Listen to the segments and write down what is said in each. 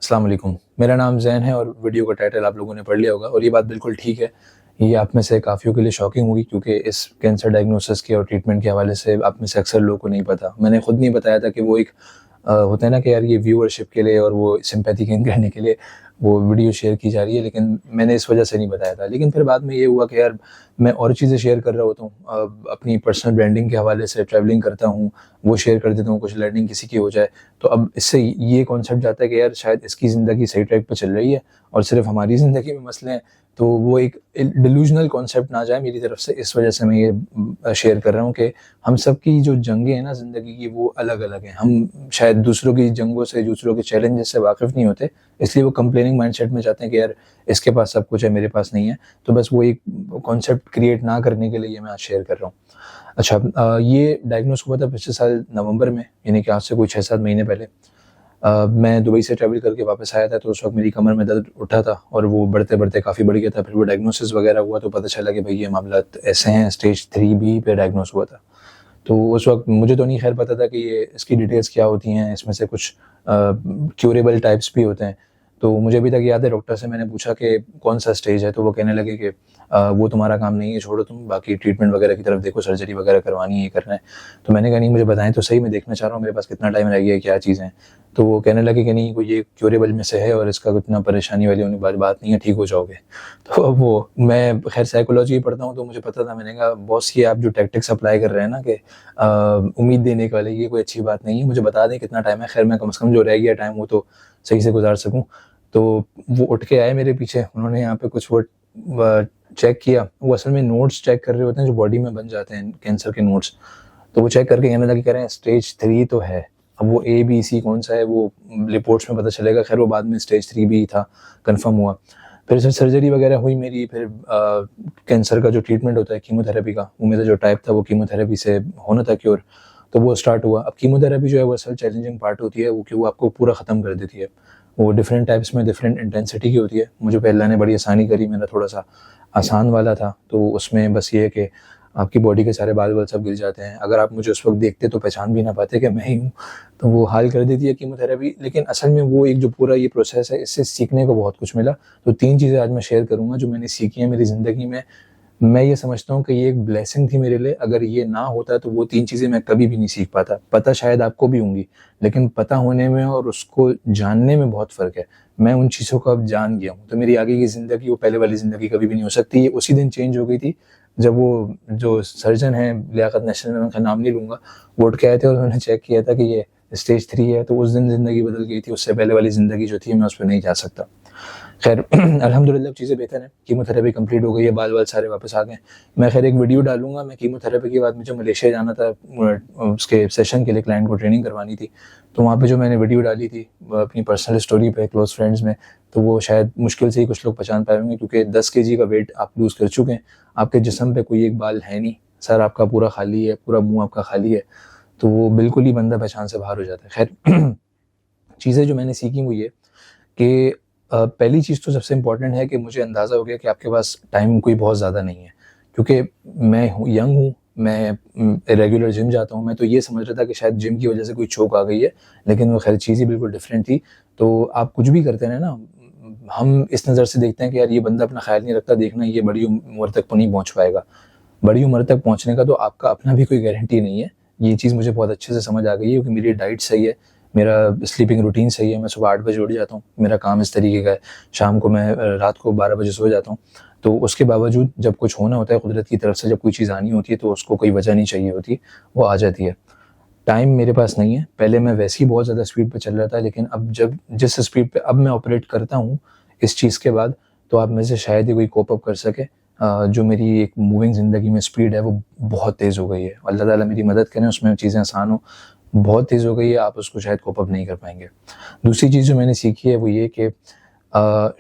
अस्सलाम वालेकुम। मेरा नाम ज़ैन है और वीडियो का टाइटल आप लोगों ने पढ़ लिया होगा और ये बात बिल्कुल ठीक है। ये आप में से काफ़ियों के लिए शॉकिंग होगी क्योंकि इस कैंसर डायग्नोसिस के और ट्रीटमेंट के हवाले से आप में से अक्सर लोगों को नहीं पता। मैंने खुद नहीं बताया था कि वो एक होता है ना कि यार ये व्यूअरशिप के लिए और वो सिंपैथी गेन करने के लिए वो वीडियो शेयर की जा रही है, लेकिन मैंने इस वजह से नहीं बताया था। लेकिन फिर बाद में ये हुआ कि यार मैं और चीज़ें शेयर कर रहा होता हूँ, अपनी पर्सनल ब्रांडिंग के हवाले से ट्रैवलिंग करता हूँ, वो शेयर कर देता हूँ, कुछ लर्निंग किसी की हो जाए तो अब इससे ये कॉन्सेप्ट जाता है कि यार शायद इसकी ज़िंदगी सही ट्रैक पर चल रही है और सिर्फ हमारी ज़िंदगी में मसले हैं। तो वो एक डिल्यूजनल कॉन्सेप्ट ना जाए मेरी तरफ से, इस वजह से मैं ये शेयर कर रहा हूँ कि हम सब की जो जंगें हैं ना ज़िंदगी की, वो अलग अलग हैं। हम शायद दूसरों की जंगों से, दूसरों के चैलेंजेस से वाकिफ़ नहीं होते, इसलिए वो कंप्लेनिंग माइंडसेट में जाते हैं कि यार इसके पास सब कुछ है, मेरे पास नहीं है। तो बस वो एक कॉन्सेप्ट क्रिएट ना करने के लिए ये मैं आज शेयर कर रहा हूँ। अच्छा, ये डायग्नोस हुआ था पिछले साल नवंबर में, यानी कि आज से कोई 6-7 महीने पहले। मैं दुबई से ट्रैवल करके वापस आया था तो उस वक्त मेरी कमर में दर्द उठा था और वो बढ़ते बढ़ते काफ़ी बढ़ गया था। फिर वो डायग्नोसिस वगैरह हुआ तो पता चला कि भाई ये मामला ऐसे हैं, स्टेज 3B पे डायग्नोस हुआ था। तो उस वक्त मुझे तो नहीं खैर पता था कि ये इसकी डिटेल्स क्या होती हैं, इसमें से कुछ क्यूरेबल टाइप्स भी होते हैं। तो मुझे अभी तक याद है, डॉक्टर से मैंने पूछा कि कौन सा स्टेज है, तो वो कहने लगे कि वो तुम्हारा काम नहीं है, छोड़ो, तुम बाकी ट्रीटमेंट वगैरह की तरफ देखो, सर्जरी वगैरह करवानी है, ये करना है। तो मैंने कहा नहीं, मुझे बताएं तो सही, मैं देखना चाह रहा हूँ मेरे पास कितना टाइम रह गया है, क्या चीज़ें हैं। तो वो कहने लगे कि नहीं, कोई ये क्यूरेबल में से है और इसका इतना परेशानी वाली होने वाली बात नहीं है, ठीक हो जाओगे। तो अब वो, मैं खैर साइकोलॉजी पढ़ता हूँ तो मुझे पता था। मैंने कहा बॉस, ये आप जो टैक्टिक्स अप्लाई कर रहे हैं ना कि उम्मीद देने के वाले, ये कोई अच्छी बात नहीं है, मुझे बता दें कितना टाइम है, खैर मैं कम से कम जो रह गया टाइम वो तो सही से गुजार सकूँ। तो वो उठ के आए मेरे पीछे, उन्होंने यहाँ पे कुछ वो चेक किया। वो असल में नोट्स चेक कर रहे होते हैं जो बॉडी में बन जाते हैं, कैंसर के नोट्स। तो वो चेक करके कहने लगे, कह रहे हैं स्टेज 3 तो है। अब वो A B C कौन सा है वो रिपोर्ट्स में पता चलेगा। खैर वो बाद में स्टेज 3B था, कंफर्म हुआ। फिर सर्जरी वगैरह हुई मेरी। फिर कैंसर का जो ट्रीटमेंट होता है कीमोथेरेपी का, वो मेरा जो टाइप था वो कीमोथेरेपी से होना था क्योर, तो वो स्टार्ट हुआ। अब कीमोथेरेपी जो है वो असल चैलेंजिंग पार्ट होती है, वो कि वो आपको पूरा ख़त्म कर देती है। वो डिफरेंट टाइप्स में डिफरेंट इंटेंसिटी की होती है। मुझे पे अल्लाह ने बड़ी आसानी करी, मेरा थोड़ा सा आसान वाला था। तो उसमें बस ये है कि आपकी बॉडी के सारे बाल सब गिर जाते हैं। अगर आप मुझे उस वक्त देखते तो पहचान भी ना पाते कि मैं ही हूँ। तो वो हाल कर देती है कीमोथेरेपी। लेकिन असल में वो एक जो पूरा ये प्रोसेस है, इससे सीखने को बहुत कुछ मिला। तो 3 चीज़ें आज मैं शेयर करूँगा जो मैंने सीखी हैं मेरी ज़िंदगी में। मैं ये समझता हूँ कि ये एक ब्लेसिंग थी मेरे लिए। अगर ये ना होता तो वो 3 चीज़ें मैं कभी भी नहीं सीख पाता। पता शायद आपको भी होंगी, लेकिन पता होने में और उसको जानने में बहुत फ़र्क है। मैं उन चीज़ों को अब जान गया हूँ, तो मेरी आगे की ज़िंदगी वो पहले वाली ज़िंदगी कभी भी नहीं हो सकती। ये उसी दिन चेंज हो गई थी जब वो जो सर्जन हैं लियाकत नेशनल में, उनका नाम नहीं लूँगा, वो उठ के आए थे और उन्होंने चेक किया था कि ये स्टेज 3 है। तो उस दिन ज़िंदगी बदल गई थी। उससे पहले वाली ज़िंदगी जो थी मैं उस पर नहीं जा सकता। खैर अल्हम्दुलिल्लाह चीज़ें बेहतर हैं। कीमोथेरेपी कंप्लीट हो गई है, बाल सारे वापस आ गए। मैं खैर एक वीडियो डालूँगा। मैं कीमोथेरेपी के बाद मुझे मलेशिया जाना था, उसके सेशन के लिए क्लाइंट को ट्रेनिंग करवानी थी। तो वहाँ पे जो मैंने वीडियो डाली थी अपनी पर्सनल स्टोरी पे क्लोज फ्रेंड्स में, तो वो शायद मुश्किल से ही कुछ लोग पहचान पाए होंगे, क्योंकि 10 kg का वेट आप लूज़ कर चुके हैं, आपके जिस्म पे कोई एक बाल है नहीं, सर आपका पूरा खाली है, पूरा मुँह आपका खाली है। तो वो बिल्कुल ही बंदा पहचान से बाहर हो जाता है। खैर चीज़ें जो मैंने सीखी वो ये कि पहली चीज़ तो सबसे इम्पोर्टेंट है कि मुझे अंदाज़ा हो गया कि आपके पास टाइम कोई बहुत ज़्यादा नहीं है, क्योंकि मैं यंग हूँ, मैं रेगुलर जिम जाता हूँ। मैं तो ये समझ रहा था कि शायद जिम की वजह से कोई चोक आ गई है, लेकिन वो खैर चीज़ ही बिल्कुल डिफरेंट थी। तो आप कुछ भी करते हैं ना, हम इस नज़र से देखते हैं कि यार ये बंदा अपना ख्याल नहीं रखता, देखना ये बड़ी उम्र तक तो नहीं पहुँच पाएगा। बड़ी उम्र तक पहुँचने का तो आपका अपना भी कोई गारंटी नहीं है। ये चीज़ मुझे बहुत अच्छे से समझ आ गई है, क्योंकि मेरी डाइट सही है, मेरा स्लीपिंग रूटीन सही है। मैं सुबह 8 बजे उठ जाता हूँ, मेरा काम इस तरीके का है। शाम को मैं रात को 12 बजे सो जाता हूँ। तो उसके बावजूद जब कुछ होना होता है कुदरत की तरफ से, जब कोई चीज़ आनी होती है तो उसको कोई वजह नहीं चाहिए होती, वो आ जाती है। टाइम मेरे पास नहीं है। पहले मैं वैसे ही बहुत ज़्यादा स्पीड पे चल रहा था, लेकिन अब जब जिस स्पीड पे अब मैं ऑपरेट करता हूँ इस चीज़ के बाद, तो आप में से शायद ही कोई कोप अप कर सके। जो मेरी एक मूविंग ज़िंदगी में स्पीड है वो बहुत तेज़ हो गई है। अल्लाह ताला मेरी मदद करें, उसमें चीज़ें आसान हो। बहुत तेज़ हो गई है, आप उसको शायद कोप अप नहीं कर पाएंगे। दूसरी चीज़ जो मैंने सीखी है वो ये कि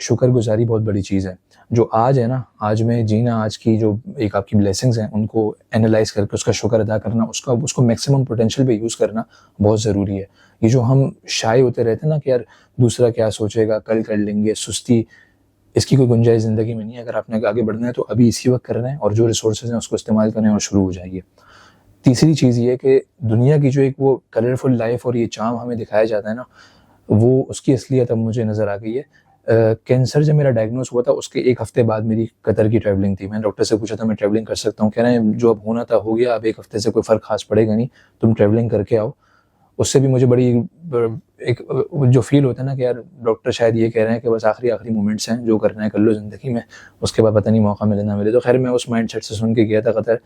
शुक्रगुज़ारी बहुत बड़ी चीज़ है। जो आज है ना, आज में जीना, आज की जो एक आपकी ब्लेसिंग्स हैं उनको एनालाइज़ करके उसका शुक्र अदा करना, उसको मैक्सिमम पोटेंशियल पे यूज़ करना बहुत ज़रूरी है। ये जो हम शाय होते रहते हैं ना कि यार दूसरा क्या सोचेगा, कल कर लेंगे, सुस्ती, इसकी कोई गुंजाइश ज़िंदगी में नहीं है। अगर आपने आगे बढ़ना है तो अभी इसी वक्त करना है, और जो रिसोर्सेज़ हैं उसको इस्तेमाल करें और शुरू हो जाइए। तीसरी चीज़ ये है कि दुनिया की जो एक वो कलरफुल लाइफ और ये चार्म हमें दिखाया जाता है ना, वो उसकी असलियत अब मुझे नज़र आ गई है। कैंसर जब मेरा डायग्नोस हुआ था उसके 1 हफ़्ते बाद मेरी कतर की ट्रैवलिंग थी। मैंने डॉक्टर से पूछा था मैं ट्रैवलिंग कर सकता हूँ? कह रहे हैं जो अब होना था हो गया, अब 1 हफ़्ते से कोई फ़र्क ख़ास पड़ेगा नहीं, तुम ट्रैवलिंग करके आओ। उससे भी मुझे बड़ी एक जो फ़ील होता है ना कि यार डॉक्टर शायद ये कह रहे हैं कि बस आखिरी मोमेंट्स हैं, जो करना है कर लो ज़िंदगी में, उसके बाद पता नहीं मौका मिले ना मिले। तो ख़ैर मैं उस माइंडसेट से सुन के गया था कतर।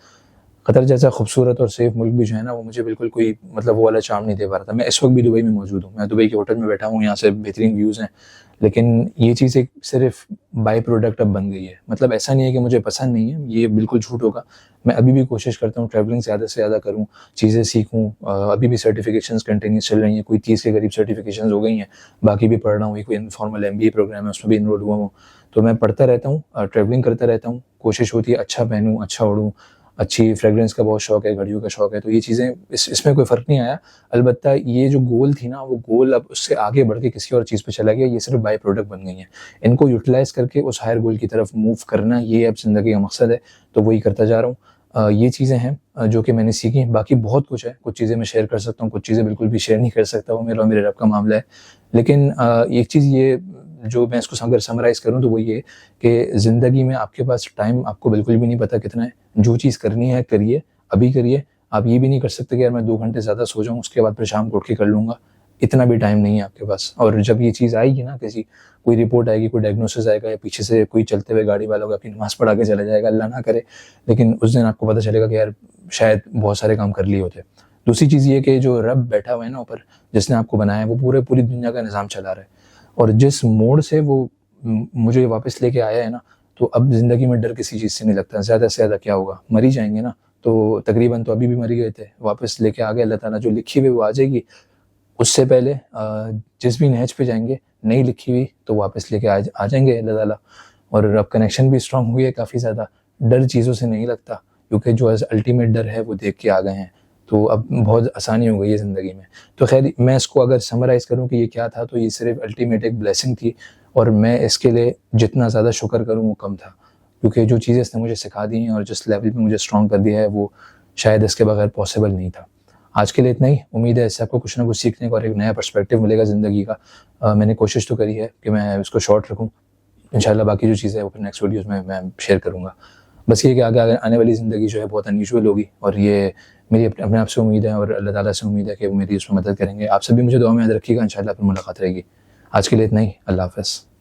कतर जैसा खूबसूरत और सेफ मुल्क भी जो है ना, वो मुझे बिल्कुल कोई मतलब वो वाला चार्म नहीं दे पा रहा था। मैं इस वक्त भी दुबई में मौजूद हूँ, मैं दुबई के होटल में बैठा हूँ, यहाँ से बेहतरीन व्यूज़ हैं, लेकिन ये चीज़ एक सिर्फ बाई प्रोडक्ट अब बन गई है। मतलब ऐसा नहीं है कि मुझे पसंद नहीं है, ये बिल्कुल झूठ होगा। मैं अभी भी कोशिश करता हूँ ट्रैवलिंग ज़्यादा से ज़्यादा करूँ, चीज़ें सीखूँ। अभी भी सर्टिफिकेशंस कंटिन्यूस चल रही हैं, कोई 30 के करीब सर्टिफिकेशंस हो गई हैं, बाकी भी पढ़ रहा हूँ। कोई इनफॉर्मल MBA प्रोग्राम है, उसमें भी इनरोल हुआ हूँ। तो मैं पढ़ता रहता हूँ, ट्रैवलिंग करता रहता हूँ, कोशिश होती है अच्छा पहनूँ, अच्छा ओढूँ। अच्छी फ्रेग्रेंस का बहुत शौक है, घड़ियों का शौक है, तो ये चीज़ें इसमें कोई फ़र्क नहीं आया। अलबत्ता ये जो गोल थी ना, वो गोल अब उससे आगे बढ़ के किसी और चीज़ पे चला गया, ये सिर्फ बाय प्रोडक्ट बन गई हैं। इनको यूटिलाइज़ करके उस हायर गोल की तरफ मूव करना, ये अब ज़िंदगी का मकसद है, तो वही करता जा रहा हूँ। ये चीज़ें हैं जो कि मैंने सीखी। बाकी बहुत कुछ है, कुछ चीज़ें मैं शेयर कर सकता हूँ, कुछ चीज़ें बिल्कुल भी शेयर नहीं कर सकता, वो मेरा और मेरे रब का मामला है। लेकिन एक चीज़ ये जो मैं इसको अगर समराइज़ करूँ तो वो ये कि ज़िंदगी में आपके पास टाइम आपको बिल्कुल भी नहीं पता कितना है। जो चीज़ करनी है करिए, अभी करिए। आप ये भी नहीं कर सकते कि यार मैं 2 घंटे ज़्यादा सो जाऊँ, उसके बाद फिर शाम को उठ के कर लूँगा। इतना भी टाइम नहीं है आपके पास। और जब ये चीज़ आएगी ना, कोई रिपोर्ट आएगी, कोई डायग्नोसिस आएगा, या पीछे से कोई चलते हुए गाड़ी वाला होगा, आपकी नमाज़ पढ़ा के चला जाएगा, अल्लाह ना करे, लेकिन उस दिन आपको पता चलेगा कि यार शायद बहुत सारे काम कर लिए होते। दूसरी चीज़ ये कि जो रब बैठा हुआ है ना ऊपर, जिसने आपको बनाया है, वो पूरी दुनिया का निज़ाम चला रहा है। और जिस मोड़ से वो मुझे वापस लेके आया है ना, तो अब ज़िंदगी में डर किसी चीज़ से नहीं लगता। ज़्यादा से ज़्यादा क्या होगा, मर ही जाएँगे ना, तो तकरीबन तो अभी भी मर ही गए थे। वापस लेके आ गया अल्लाह ताला, जो लिखी हुई वो आ जाएगी। उससे पहले जिस भी नहज पे जाएँगे, नहीं लिखी हुई तो वापस लेके आ जाएँगे अल्लाह ताला। और अब कनेक्शन भी स्ट्रॉन्ग हुई है काफ़ी ज़्यादा। डर चीज़ों से नहीं लगता, क्योंकि जो अल्टीमेट डर है वो देख के आ गए हैं। तो अब बहुत आसानी हो गई है ज़िंदगी में। तो ख़ैर मैं इसको अगर समराइज़ करूँ कि ये क्या था, तो ये सिर्फ़ अल्टीमेट एक ब्लेसिंग थी, और मैं इसके लिए जितना ज़्यादा शुक्र करूँ वो कम था। क्योंकि जो चीज़ें इसने मुझे सिखा दी हैं और जिस लेवल पे मुझे स्ट्रॉन्ग कर दिया है, वो शायद इसके बगैर पॉसिबल नहीं था। आज के लिए इतना ही। उम्मीद है इससे आपको कुछ ना कुछ सीखने का और एक नया पर्सपेक्टिव मिलेगा ज़िंदगी का। मैंने कोशिश तो करी है कि मैं इसको शॉर्ट रखूँ। इंशाल्लाह बाकी जो चीज़ें हैं वो फिर नेक्स्ट वीडियोज़ में मैं शेयर करूँगा। बस ये कि आगे आने वाली ज़िंदगी जो है बहुत अनयूजुअल होगी, और ये मेरी अपने आप से उम्मीद है, और अल्लाह ताला से उम्मीद है कि वो मेरी उसमें मदद करेंगे। आप सभी मुझे दुआ में याद रखिएगा, इंशाल्लाह फिर मुलाकात रहेगी। आज के लिए इतना ही। अल्लाह हाफ़िज़।